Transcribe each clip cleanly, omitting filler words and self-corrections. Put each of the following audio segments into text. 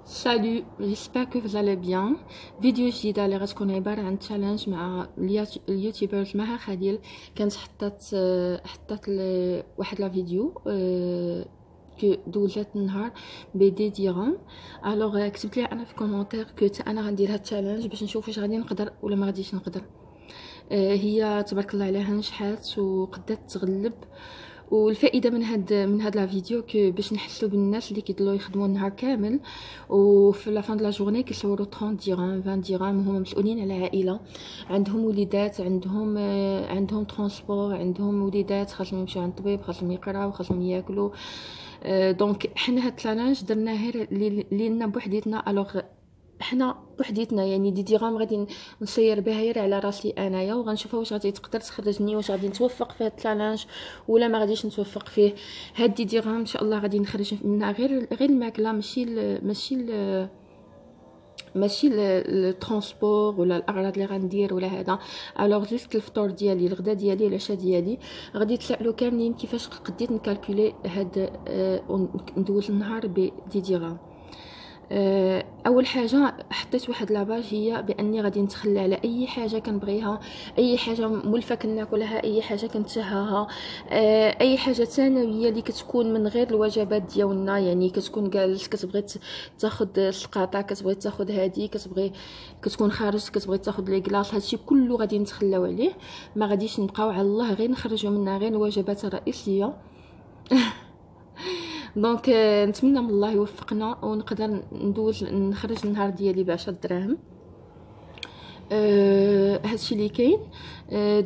Salut, j'espère que vous allez bien. فيديو جديدة اللي غتكون عبارة عن تشالنج مع اليوتيوبرز مها خليل. كانت حطات واحد لا فيديو كو دوزات النهار بدي ديرهم. الوغ كتبت لي انا في كومونتير كو انا غندير هاد التشالنج باش نشوف واش غادي نقدر ولا ما غاديش نقدر. هي تبارك الله عليها نجحات وقدرت تغلب. والفائده من هاد لا فيديو كو باش نحسوا بالناس اللي كيضلوا يخدموا النهار كامل وفي لا فان د لا جورني كيصوروا 30 درهم 20 درهم. هما مسؤولين على عائله عندهم وليدات، عندهم ترونسبور، عندهم وليدات خاصهم يمشيو عند الطبيب، خاصهم يقراو، خاصهم ياكلوا. دونك حنا هاد التالنج درناه غير لينا بوحديتنا. الوغ حنا بوحديتنا يعني دي ديغام غادي نسير بها غير على راسي انايا وغنشوفها واش غادي تقدر تخرجني، واش غادي نتوفق في هاد التالنج ولا ما غاديش نتوفق فيه. هاد دي ديغام ان شاء الله غادي نخرج منها غير الماكله، ماشي الترونسبور ولا الاغراض اللي غندير ولا هذا. الوغ جوست الفطور ديالي، الغدا ديالي، العشاء ديالي غادي تسالوا كاملين كيفاش قديت نكالكولي هاد ندوز النهار بدي ديغام. اول حاجه حطيت واحد لاباج هي باني غادي نتخلى على اي حاجه كنبغيها، اي حاجه ملفه كناكلها، اي حاجه كنتشهاها، اي حاجه ثانويه اللي كتكون من غير الوجبات ديالنا. يعني كتكون جالس كتبغي تاخذ السقاطه، كتبغي تاخذ هذه، كتكون خارج كتبغي تاخذ لي كلاص، هادشي كله غادي نتخلاو عليه. ما غاديش نبقاو على الله غير نخرجوا منها غير الوجبات الرئيسيه. دونك نتمنى من الله يوفقنا ونقدر نخرج النهار ديالي ب10 دراهم. هادشي اللي كاين.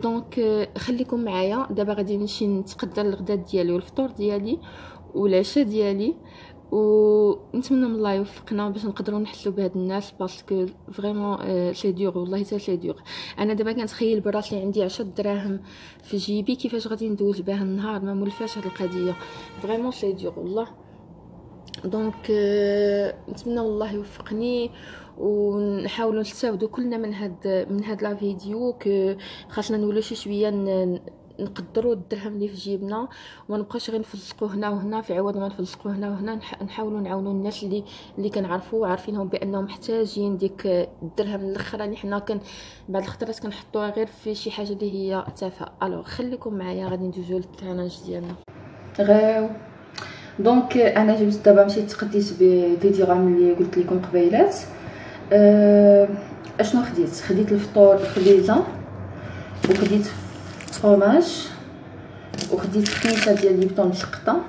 دونك خليكم معايا دابا غادي نمشي نتقدر الغداء ديالي والفطور ديالي والعشاء ديالي، ونتمنى من الله يوفقنا باش نقدروا نحسوا بهاد الناس باسكو فريمون سي دور، والله حتى سي دور. انا دابا كنتخيل براسي عندي 10 دراهم في جيبي كيفاش غادي ندوز بها النهار، ما مولفاش هاد القضيه، فريمون سي دور والله. دونك نتمنى الله يوفقني ونحاولوا نستافدوا كلنا من هاد لا فيديو كو خاصنا نولوا شي شويه نقدروا الدرهم اللي في جيبنا وما نبقاش غير نفلسقوا هنا وهنا. في عوض ما نفلسقوا هنا وهنا نحاولوا نعاونوا الناس اللي كنعرفوا عارفينهم بانهم محتاجين ديك الدرهم الاخرى اللي حنا بعض الخطرات كنحطوها غير في شي حاجه اللي هي تافهه. الوغ خليكم معايا غادي ندوزو للتالنج ديالنا غاو. دونك انا جبت دابا مشيت تقديت بدي ديغام اللي قلت لكم قبيلات. اشنو خديت الفطور خبيزه، وخديت فروماج، وخديت خميسه ديال ليبطون مسقطه.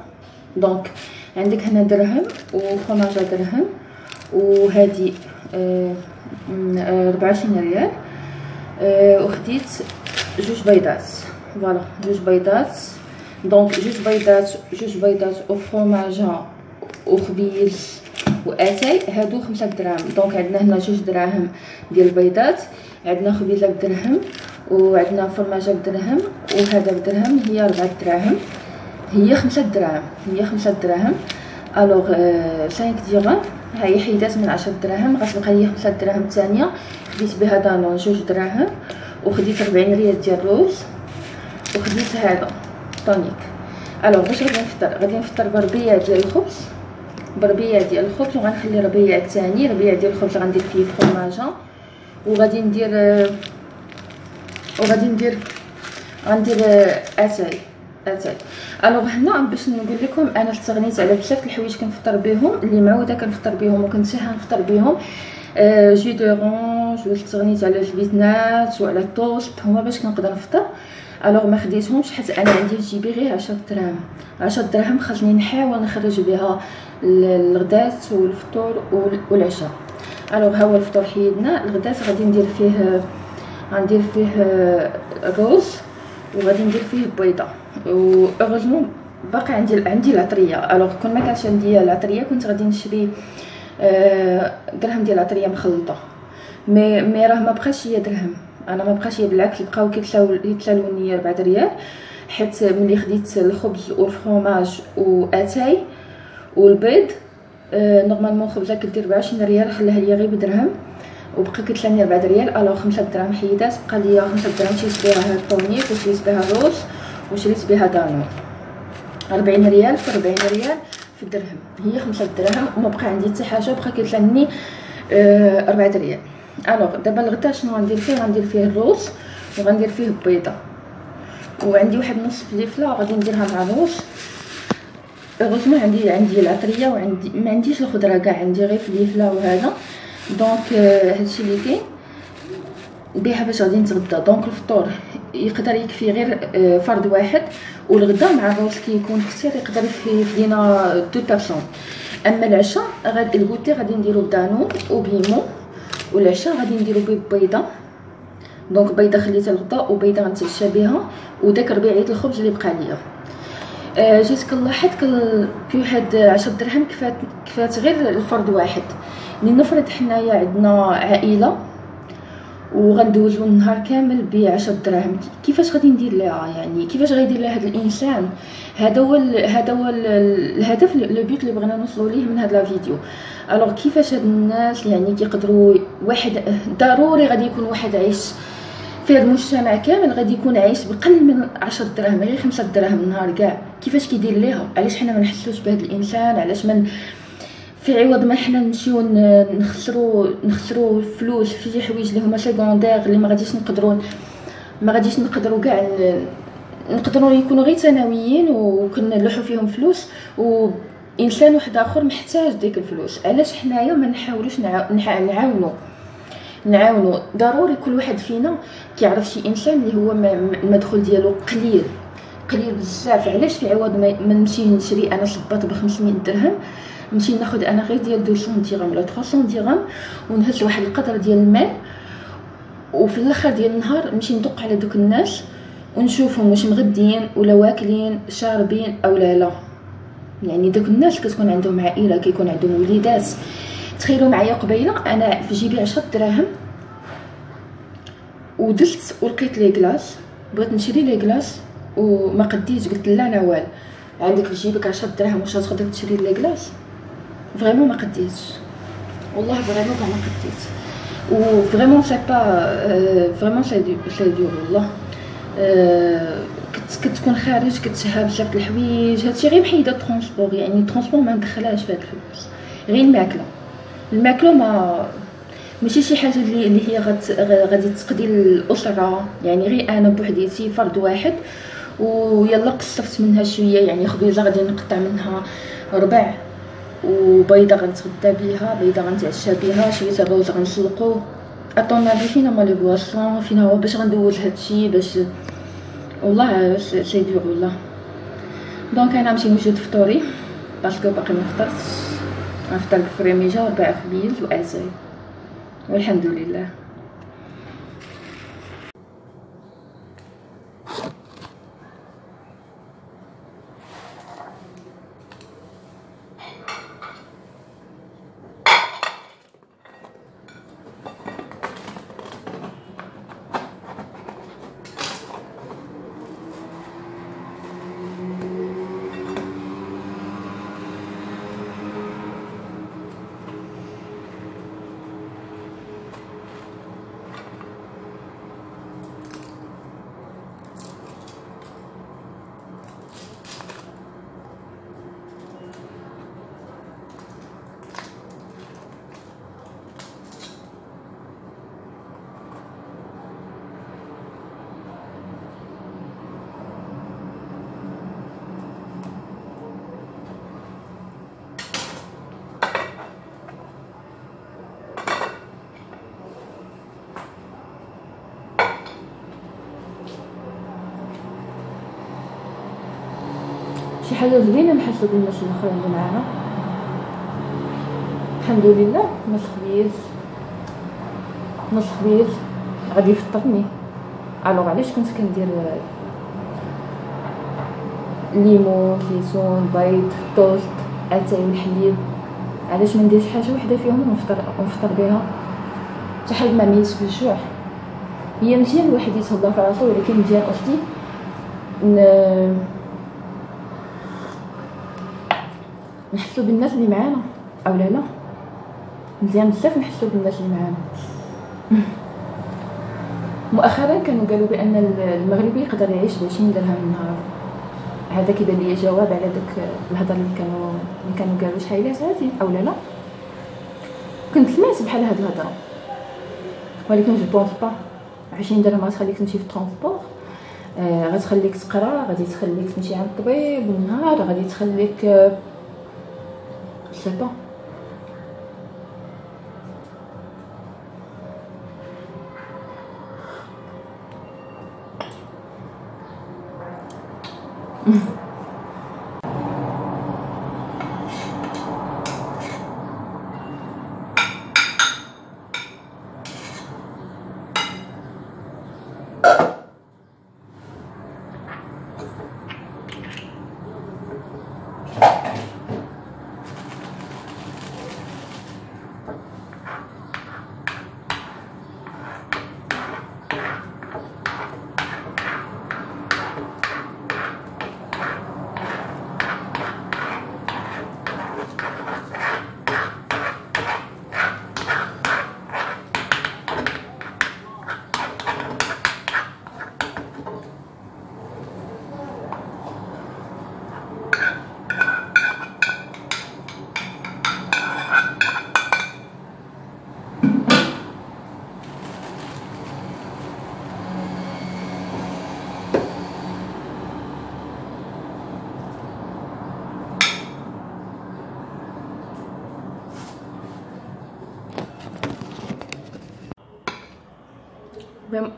دونك عندك هنا درهم وفروماج درهم، وهذه 24 ريال. وخديت جوج بيضات، فوالا جوج بيضات. دونك جوج بيضات وفروماجه وخبيز واتاي هادو 5 دراهم. دونك عندنا هنا 2 دراهم ديال البيضات، عندنا خبيزه بدرهم، وعندنا فرماجه بدرهم، وهذا بدرهم، هي 4 دراهم، هي 5 دراهم، هي 5 دراهم. الوغ 5 ديغام هاي حيدات من 10 دراهم، غتبقى لي 5 دراهم ثانيه. خديت بها دانون 2 دراهم، وخديت 40 ريال ديال الروز، وخديت هذا طونيك. الوغ باش غادي نفطر بربيع ديال الخبز، بربيع ديال الخبز، وغنخلي ربيع ثاني، ربيع ديال الخبز غندير فيه فرماجه، وغادي ندير اتاي. الوغ هنا باش نقول لكم انا استغنيت على بزاف الحوايج كنفطر بهم اللي معوده كنفطر بهم وكنتشهى نفطر بهم. جي دورونج، واستغنيت على البيتنات وعلى الطوست، هما باش كنقدر نفطر. الوغ ما خديتهمش حيت انا عندي في جيبي غير 10 دراهم. 10 دراهم خاصني نحاول نخرج بها الغداء والفطور والعشاء. الوغ ها هو الفطور حيدنا. الغداء غادي ندير فيه الرز، وغادي ندير فيه بيضه، واغزمو باقي عندي العطريه. الوغ كون ما كانش عندي العطريه كنت غادي نشري درهم ديال العطريه مخلطه، مي راه ما بقاش هي درهم، انا ما بقاش هي، بالعكس بقاو كيتساووني 4 ريال. حيت ملي خديت الخبز والفرماج واتاي والبيض نورمالمون خبزه كدير 24 ريال، خلاها ليا غير بدرهم وبقى كتلاني 4 ريال. الوغ 5 دراهم حيدات، بقى ليا 5 دراهم شريت بها هاد الطونيك، وشريت بها الروز، وشريت بها دانون. 40 ريال في 40 ريال في الدرهم، هي 5 دراهم وما بقى عندي حتى حاجه، بقى كيطلعني 4 ريال. الوغ دابا الغدا شنو غندير فيه؟ غندير فيه الروز وغندير فيه بيضه، وعندي واحد نص فليفله غادي نديرها مع الروز. غوزمون عندي العطريه وعندي ما عنديش الخضره كاع، عندي غير فليفله وهذا. دونك هادشي اللي كاين بها باش غادي نتغدى. دونك الفطور يقدر يكفي غير فرد واحد، والغدا مع الروز كيكون كثير يقدر يفدينا 2 بيرسون. اما العشاء غادي الكوتي غادي نديرو بدانون وبيمو، والعشاء غادي نديرو بيضه. دونك بيضه خليتها الغدا وبيضه غنتعشى بها، وداك ربيعيه الخبز اللي بقى ليا. جيت كنلاحظ كي واحد 10 درهم كفات غير الفرد واحد. لنفرض حنايا عندنا عائله وغندوزو النهار كامل ب10 دراهم، كيفاش غادي ندير لها؟ يعني كيفاش غيدير لها هذا الانسان؟ هذا هو الهدف، لو بيت اللي بغينا نوصلوا ليه من هذا الفيديو. الوغ كيفاش هاد الناس يعني كيقدروا واحد ضروري غادي يكون واحد عايش في هذا المجتمع كامل غادي يكون عايش بقل من 10 دراهم، غير 5 دراهم النهار كاع. كيفاش كيدير ليها؟ علاش حنا ما نحسوش بهذا الانسان؟ علاش من في عوض ما حنا نمشيو نخسروا فلوس في شي حوايج اللي هما سيكوندير اللي ما غاديش نقدروا كاع نقدروا يكونوا غير ثانويين وكنلوحوا فيهم فلوس، وانسان واحد اخر محتاج ديك الفلوس. علاش حنايا ما نحاولوش نعاونوا؟ ضروري كل واحد فينا كيعرف شي انسان اللي هو المدخول ديالو قليل بزاف. علاش في عوض ما نمشي نشري انا صباط ب 500 درهم، نمشي ناخذ انا غير ديال 200 درهم ولا 300 درهم ونهز واحد القدر ديال المال، وفي الاخر ديال النهار نمشي ندق على دوك الناس ونشوفهم واش مغديين ولا واكلين شاربين او لا. يعني دوك الناس كتكون عندهم عائله، كيكون عندهم وليدات. تخيلوا معايا قبيله انا في جيبي 10 دراهم ودزت ولقيت لي كلاص، بغيت نشري لي كلاص وما قديتش. قلت لا نوال، عندك في جيبك 10 دراهم واش غتقدر تشري لي كلاص؟ فريمون ما قديتش، والله فريمون ما قديت. و فريمون سي با فريمون سي دور والله. كتكون خارج كتشهى بزاف د الحوايج. هادشي غير محيده ترونسبور، يعني الترونسبور ما ندخلهاش في هاد الفلوس، غير الماكله ماشي شي حاجه اللي هي غادي تقضي الاسره. يعني غير انا بوحديتي فرد واحد ويلا قصفت منها شويه، يعني خبيزه غادي نقطع منها ربع، وبيضه غنتغدى بها، بيضه غنتعشى بها، شويه الروز غنسلقو. اطونابي فينا ما لي بواسون، فينا هو باش غندوز هادشي باش والله سي دور والله. دونك انا نمشي نوجد فطوري باسكو باقي ما فطرتش. غنفطر بفريميجه وربع خبيز واتاي والحمد لله. شي حاجه زوينه نحسوا بالناس الاخرين اللي معانا. الحمد لله. نص خبيز غادي يفطرني. الوغ علاش كنت كندير ليمون زيتون بيض توست اتاي والحليب؟ علاش ما نديرش حاجه وحده فيهم ونفطر بها؟ حتى حاجه ما ميتش بالجوع. هي مزيان الواحد يتهضر في راسو، ولكن مزيان قصدي نحسوا بالناس اللي معانا او لا. مزيان بزاف نحسوا بالناس اللي معانا. مؤخرا كانوا قالوا بان المغربي يقدر يعيش ب20 درهم النهار. هذا كيبان لي جواب على داك الهضره اللي كانوا قالوا شحالات هادي او لا كنت سمعت بحال هاد الهضره، ولكن جو بونس با 20 درهم غتخليك تمشي في الترونسبور، غتخليك تقرا، غادي تخليك تمشي عند الطبيب النهار، غادي تخليك سي با.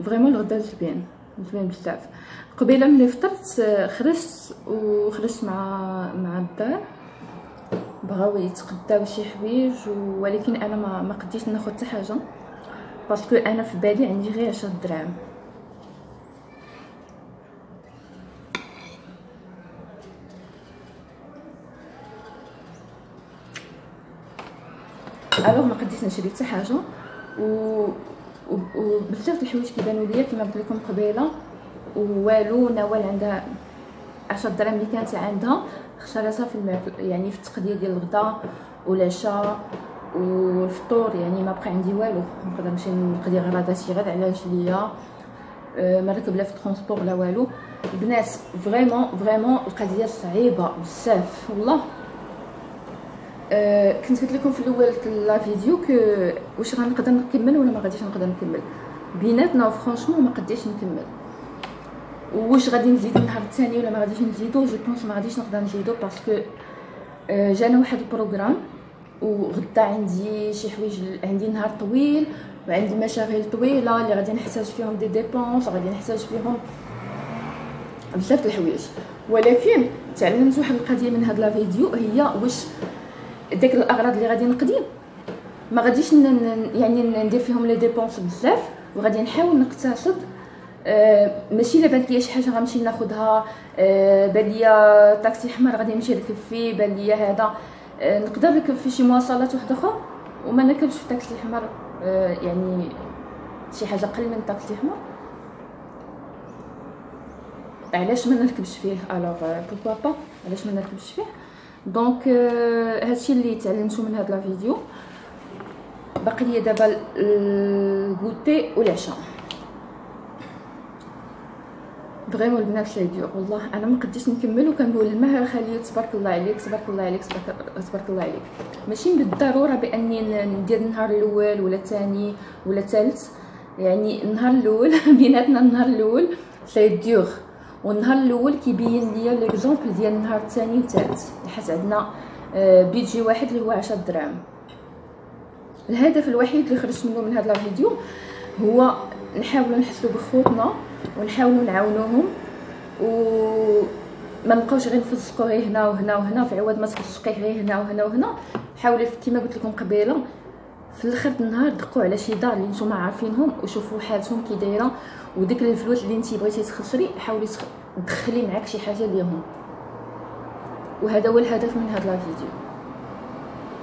فريمون الغدا زوين بزاف. قبيله ملي فطرت خرجت مع الدار، بغاو يتقداو شي حوايج، ولكن انا ما قديتش ناخذ حتى حاجه باسكو انا في بالي عندي غير 10 دراهم. الوغ ما قديتش نشري حتى حاجه، وبزاف الحوايج كيبانوا ليا كما قلت لكم قبيله، والو نوال عندها 10 دراهم اللي كانت عندها خسرتها في يعني في التقديه ديال الغداء والعشاء والفطور، يعني ما بقى عندي والو، نقدر نمشي نقضي غراضاتي غير على رجليا، ما ركب لا في الترونسبور لا والو. البنات فريمون القضيه صعيبه بزاف والله. كنت قلت لكم في الاول لا فيديو واش غنقدر نكمل ولا ما غاديش نقدر نكمل بيناتنا، فرانشمون ما قديتش نكمل. واش غادي نزيد النهار الثاني ولا ما غاديش نزيدو؟ جو بونس ما غاديش نقدر نزيدو باسكو جانا واحد البروغرام، وغدا عندي شي حوايج، عندي نهار طويل وعندي مشاغل طويله اللي غادي نحتاج فيهم دي ديبونس، غادي نحتاج فيهم بزاف د الحوايج. ولكن تعلمت واحد القضيه من هاد لا فيديو، هي واش داك الاغراض اللي غادي نقضي ما غاديش يعني ندير فيهم لي ديبونس بزاف، وغادي نحاول نقتصد. ماشي الا بانت ليا شي حاجه غنمشي ناخذها، بان ليا طاكسي حمر غادي نمشي نركب فيه، بان ليا هذا نقدر نركب في شي مواصلات واحده اخرى وما نركبش في طاكسي حمر، يعني شي حاجه قل من طاكسي حمر علاش ما نركبش فيه؟ الوغ بوركوا با علاش ما نركبش فيه؟ دونك هادشي اللي تعلمتو من هاد لا فيديو. باقي ليا دابا الغوتي والعشاء. فريمون البنات سي ديور والله، انا ما قديتش نكمل، وكنقول لمها خليه تبارك الله عليك تبارك الله عليك تبارك الله عليك. ماشي بالضروره باني ندير النهار الاول ولا الثاني ولا الثالث، يعني النهار الاول بيناتنا النهار الاول سي ديور، والنهار الاول كيبين ليا ليكزامبل ديال النهار الثاني والثالث، حيت عندنا بيجي واحد اللي هو 10 دراهم. الهدف الوحيد اللي خرجت منه من هذا الفيديو هو نحاولوا نحسوا بخوتنا ونحاولوا نعاونوهم، وما نبقاوش غير نفسقوا غير هنا وهنا وهنا، في عوض ما تفسقيه غير هنا وهنا وهنا. حاولوا كما قلت لكم قبيله في الاخر النهار دقوا على شي دار اللي نتوما عارفينهم وشوفوا حالتهم كي دايره، وديك الفلوس اللي انت بغيتي تخسري حاولي تدخلي معاك شي حاجه ليهم. وهذا هو الهدف من هذا الفيديو،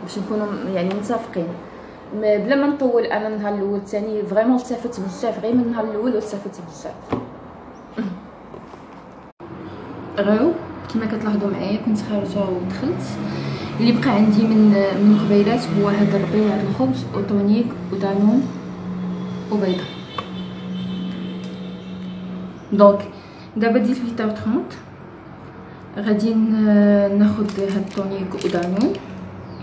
باش نكونوا يعني متفقين بلا ما نطول. انا النهار الاول الثاني فريمون استفدت بزاف، غير من النهار الاول واستفدت بزاف. غيو كما كتلاحظوا معايا كنت خارجه ودخلت. اللي بقى عندي من قبيلات هو هذا الربيع، هذا الخبز وطونيك ودانون وبيضه. دونك دابا 18h30 غادي ناخذ هاد الطونيك ودانون.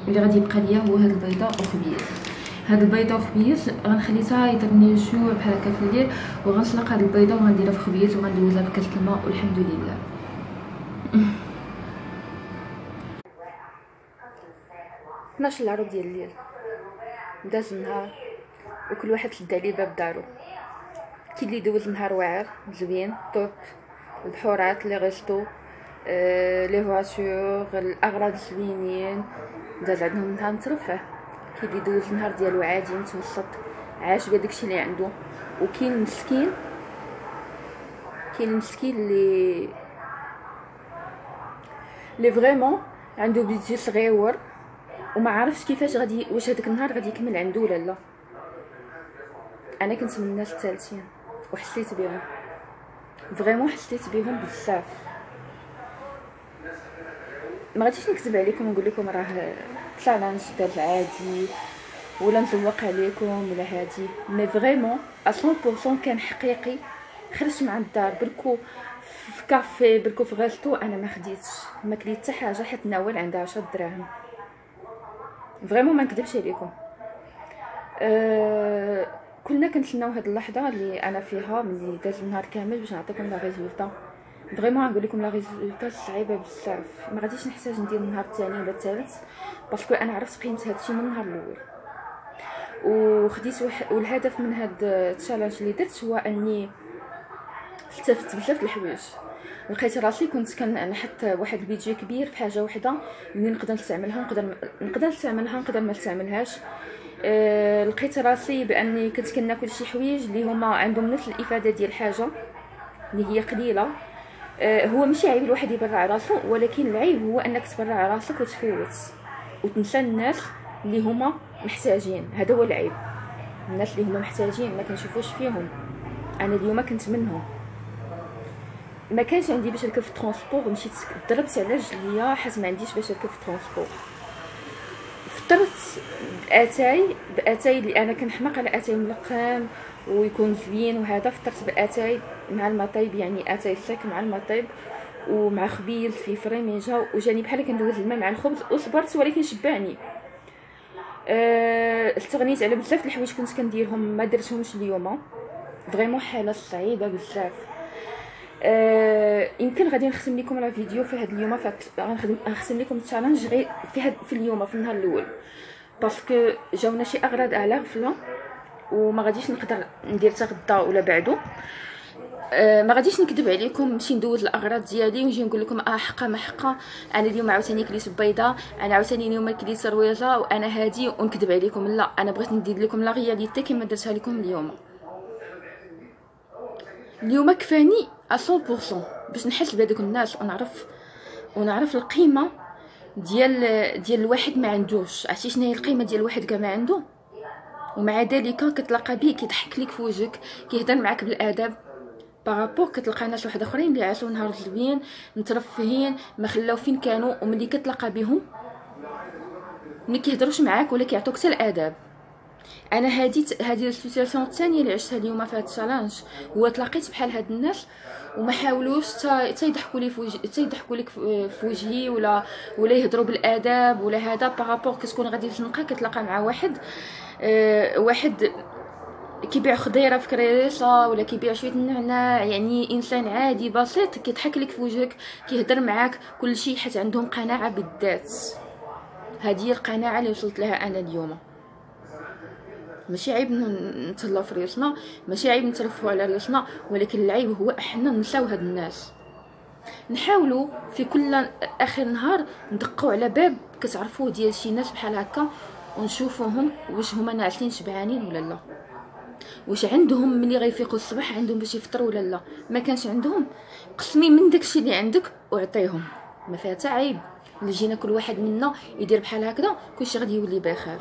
اللي غادي يبقى ليا هو هاد البيضه وخبيز. هاد البيضه وخبيز غنخليتها يضربني الجوع بحال هكا في الليل، وغنسلق هاد البيضه وغنديرها في خبيز وغندوزها في كاس الماء والحمد لله. 12 العروض ديال الليل داز النهار وكل واحد شد عليه باب دارو. كاين اللي دوز نهار واعر زوين طوب، البحورات لي غيستو لي فواتور الاغراض زوينين، داز عندهم نهار مترفه. كاين اللي دوز النهار ديالو عادي متوسط عاش بداكشي اللي عنده، وكاين المسكين اللي فريمون عنده بيدجي صغيور وما عارفش كيفاش غادي، واش هذاك النهار غادي يكمل عنده ولا لا. انا كنت من الناس الثالثين وحسيت بهم فريمون، حسيت بهم بزاف. ما غاديش نكذب عليكم ونقول لكم راه تشالنج داز عادي ولا نزوق عليكم ولا هادي، مي فريمون 100% كان حقيقي. خرجت مع الدار بركو في كافي، بركو في غاستو، انا ما خديتش، ما كليت حتى حاجه حيت ناول عندها 10 دراهم. فريمون ما نكذبش عليكم. كلنا كنتسناو هاد اللحظه اللي انا فيها ملي داز النهار كامل باش نعطيكم لا ريزولطا. فريمون نقول لكم لا ريزولطا صعيبه بزاف، ما غاديش نحتاج ندير النهار الثاني ولا الثالث باسكو انا عرفت قيمه هادشي من النهار الاول. وخديت والهدف من هاد التشالنج اللي درت هو اني استفدت بزاف الحوايج. لقيت راسي كنت كنحط واحد البيدجي كبير في حاجه وحده اللي نقدر نستعملها، نقدر نستعملها ما نستعملهاش. لقيت راسي باني كنت كناكل شي حوايج اللي هما عندهم نفس الافاده ديال حاجه اللي هي قليله. هو ماشي عيب الواحد يبرع راسو، ولكن العيب هو انك تبرع راسك وتفوت وتنسى الناس اللي هما محتاجين. هذا هو العيب، الناس اللي هما محتاجين ما كنشوفوش فيهم. انا اليوم كنت منهم، ما كانش عندي باش نركب في الترونسبور، مشيت ضربت على رجليا حيت ما عنديش باش نركب في الترونسبور. فطرت باتاي اللي انا كنحماق على اتاي ملقم ويكون زوين وهذا. فطرت باتاي مع المطيب، يعني اتاي ساك مع المطيب ومع خبيز في فريميجا، وجاني بحال كندوز الماء مع الخبز وصبرت ولكن شبعني. استغنيت على بزاف الحوايج كنت كنديرهم ما درتهمش اليوم. فريمون حاله صعيبه بزاف. يمكن غادي نختم لكم لا فيديو في هذا اليوم، غنختم لكم التشالنج غير في اليوم في النهار الاول باسكو جاونا شي اغراض على غفله وما غاديش نقدر ندير حتى غدا ولا بعدو. ما غاديش نكذب عليكم نمشي ندوز الاغراض ديالي ونجي نقول لكم حقا ما حقا انا اليوم عاوتاني كليت بيضه، انا عاوتاني اليوم كليت رويزه وانا هادي ونكذب عليكم. لا، انا بغيت ندير لكم لا رياليتي كما درتها لكم اليوم كفاني 100% باش نحس بهذوك الناس ونعرف القيمه ديال الواحد ما عندوش. عرفتي شنو هي القيمه ديال الواحد كاع ما عنده؟ ومع ذلك كتلاقى بيه كيضحك لك في وجهك، كيهضر معاك بالادب بارابور. كتلقى ناس واحد اخرين اللي عاشوا نهار زوين مترفهين ما خلاو فين كانوا، وملي كتلاقى بهم ما كيهضروش معاك ولا كيعطوك حتى الاداب. انا هذه السيتواسيون الثانيه اللي عشتها اليوم في هذا التشالنج، هو تلاقيت بحال هاد الناس وما حاولوش حتى يضحكوا لي في وجهي ولا يهضروا بالاداب ولا هذا. بارابور كتكون غادي في الزنقه كتلاقى مع واحد كيبيع خضيره في كريسه ولا كيبيع شويه النعناع، يعني انسان عادي بسيط كيضحك لك في وجهك كيهضر معاك كل شيء حيت عندهم قناعه بالذات. هذه هي القناعه اللي وصلت لها انا اليوم. ماشي عيب نتهلاو في ريسنا، ماشي عيب نترفعوا على ريسنا، ولكن العيب هو احنا نساو هاد الناس. نحاولوا في كل اخر نهار ندقوا على باب كتعرفوه ديال شي ناس بحال هكا ونشوفوهم واش هما ناعسين شبعانين ولا لا، واش عندهم ملي غيفيقوا الصباح عندهم باش يفطروا ولا لا. ما كانش عندهم قسمي من داكشي اللي عندك وعطيهم، ما فيها حتى عيب. اللي جينا كل واحد منا يدير بحال هكذا كلشي غادي يولي بخير.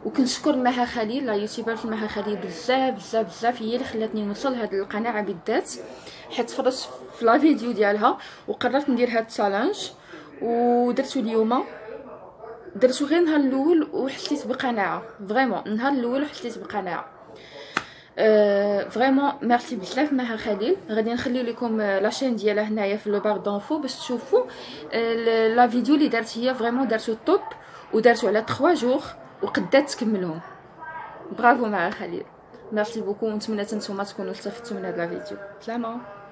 وكنشكر مها خليل لا يوتيوبر مها خليل بزاف بزاف بزاف، هي اللي خلاتني نوصل لهاد القناعه بالذات، حيت فرجت في لا فيديو ديالها وقررت ندير هاد التشالنج ودرتو اليوم. درتو غير النهار الاول وحسيت بقناعه، فريمون النهار الاول حسيت بقناعه. فريمون ميرسي بزاف مها خليل. غادي نخلي لكم لاشين ديالها هنايا في لو بار دونفو باش تشوفوا لا فيديو اللي دارت هي فريمون دارتو توب ودارتو على 3 جوغ وقدات تكملهم. برافو مها خليل، ميرسي بوكو، ونتمنى نتوما تكونوا استفدتوا من هذا الفيديو. سلامه.